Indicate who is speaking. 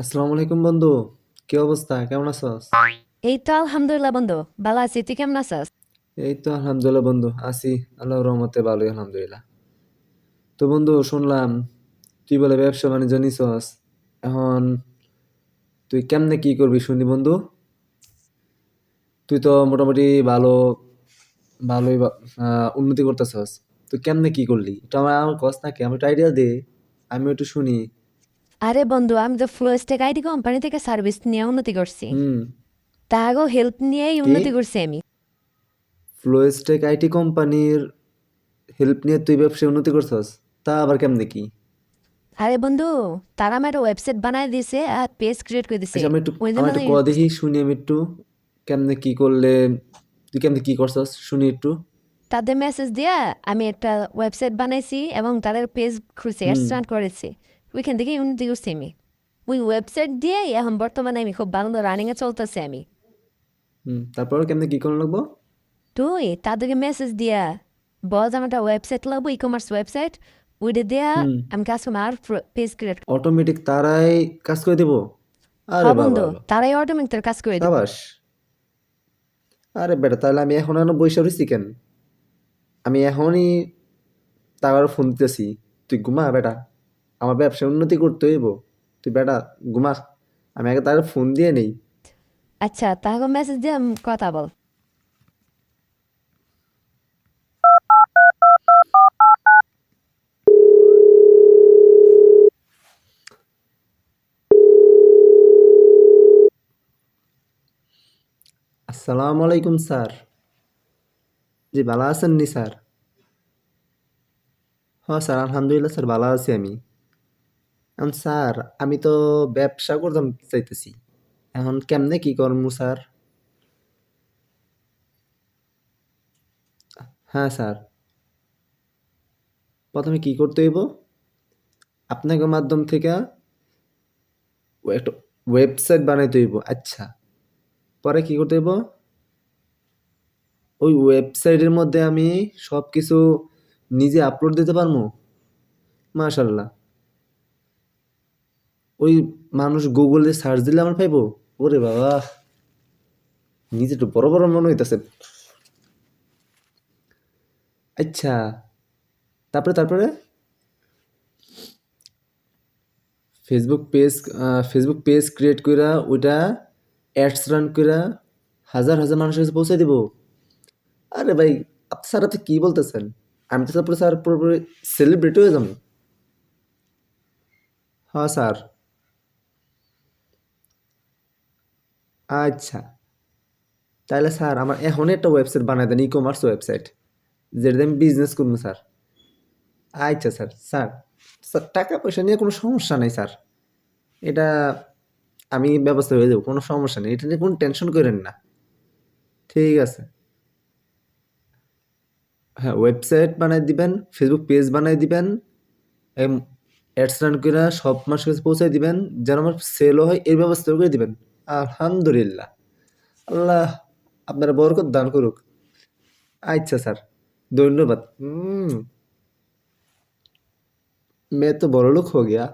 Speaker 1: আসসালামু আলাইকুম বন্ধু। কি অবস্থা, কেমন আছস?
Speaker 2: এই তো আলহামদুলিল্লাহ বন্ধু, ভালো আছি। তুই কেমন আছিস?
Speaker 1: এই তো আলহামদুলিল্লাহ বন্ধু, আছি আল্লাহর রহমতে ভালোই আলহামদুলিল্লাহ। তো বন্ধু, শুনলাম তুই বলে ব্যবসা বাণিজ্য নিছস। এখন তুই কেমনে কি করবি শুনি বন্ধু। তুই তো মোটামুটি ভালোই উন্নতি করতেছস। তুই কেমনে কি করলি এটা আমার কস নাকি, আমি একটু আইডিয়া দে, আমি একটু শুনি।
Speaker 2: আরে বন্ধু, আমি তো ফ্লোস্টেক আইটি কোম্পানি থেকে সার্ভিস নিয়ে উন্নতি করছি।
Speaker 1: হুম।
Speaker 2: তাগো হেল্প নিয়েই
Speaker 1: কি?
Speaker 2: উন্নতি করছি আমি।
Speaker 1: ফ্লোস্টেক আইটি কোম্পানির হেল্প নিয়ে তুই ব্যবসায় উন্নতি করছস? তা আবার কেমনে কি?
Speaker 2: আরে বন্ধু, তারা আমার ওয়েবসাইট বানায় দিছে আর পেজ ক্রিয়েট করে দিছে।
Speaker 1: আচ্ছা,
Speaker 2: ওই জন্য
Speaker 1: আমার একটু ক দেখি, শুনি আমি একটু কেমনে কি করলে, তুই কেমনে কি করছস শুনি একটু।
Speaker 2: তাদের মেসেজ দিয়া আমি একটা ওয়েবসাইট বানাইছি এবং তাদের পেজ খুলছি,
Speaker 1: হুম।
Speaker 2: স্টার্ট করেছি। ওইখান থেকেই উন্নতি করছি আমি। ওই ওয়েবসাইট দিয়ে এখন বর্তমানে আমি খুব ভালো রানিংয়ে চলতেছে আমি।
Speaker 1: হুম, তারপর কেমনে কি করা লাগবো?
Speaker 2: তুই তাদেরকে মেসেজ দিয়া বল যে আমার একটা ওয়েবসাইট লাগবো, ই কমার্স ওয়েবসাইট। ওইটা দিয়া
Speaker 1: হুম।
Speaker 2: আমি কাজ করবো আর পেজ ক্রিয়েট।
Speaker 1: অটোমেটিক তারাই কাজ করে দেবো?
Speaker 2: হ
Speaker 1: আরে বাবা
Speaker 2: বন্ধু,
Speaker 1: আলো,
Speaker 2: তারাই অটোমেটিক তার কাজ করে দিব।
Speaker 1: সাবাস। আরে বেটা, তাহলে আমি এখন বসে রয়েছি কেন? আমি এখনই তার ফোন দিতেছি। তুই ঘুমা বেটা, আমার ব্যবসায় উন্নতি করতে হইব। তুই বেটা ঘুমা, আমি আগে তার ফোন দিয়ে নেই।
Speaker 2: আচ্ছা, তাহলে মেসেজ দিয়ে কথা বল।
Speaker 1: আসসালামু আলাইকুম স্যার। জি, ভালো আছেন নি স্যার? হ্যাঁ স্যার, আলহামদুলিল্লাহ স্যার, ভালো আছি আমি। এখন স্যার, আমি তো ব্যবসা করতাম চাইতেছি, এখন কেমনে কি করবো স্যার? হ্যাঁ স্যার। প্রথমে কি করতে হইব? আপনাকে মাধ্যম থেকে একটা ওয়েবসাইট বানাইতে হইব। আচ্ছা, পরে কি করতে হইব? ওই ওয়েবসাইটের মধ্যে আমি সব কিছু নিজে আপলোড দিতে পারবো? মাশাল্লাহ। ওই মানুষ গুগলে সার্চ দিলে আমার পাইবো? ওরে বাবা, নিজে একটু বড় বড় মনে হইতাছে। আচ্ছা, তারপরে Facebook page Facebook page create কইরা ওইটা অ্যাডস রান কইরা হাজার হাজার মানুষের কাছে পৌঁছে দিব? আরে ভাই, আপনি স্যার আপনি কি বলতেছেন? আমি তো তারপরে স্যার পুরোপুরি সেলিব্রিটি হয়ে যাবো। হ্যাঁ স্যার। আচ্ছা, তাহলে স্যার আমার এখনই একটা ওয়েবসাইট বানাই দেন, ই কমার্স ওয়েবসাইট, যেটাতে আমি বিজনেস করবো স্যার। আচ্ছা স্যার, স্যার স্যার টাকা পয়সা নিয়ে কোনো সমস্যা নাই স্যার। এটা আমি ব্যবস্থা হয়ে যাবো, কোনো সমস্যা নেই, এটা নিয়ে কোনো টেনশন করেন না। ঠিক আছে। হ্যাঁ, ওয়েবসাইট বানাই দিবেন, ফেসবুক পেজ বানাই দিবেন, অ্যাডস রান করে সব মানুষের কাছে পৌঁছাই দিবেন, যেন আমার সেলও হয় এর ব্যবস্থা করে দিবেন। আলহামদুলিল্লাহ। আল্লাহ আপনারা বরকত দান করুক। আচ্ছা স্যার, ধন্যবাদ। मैं तो बड़ा लोग हो गया।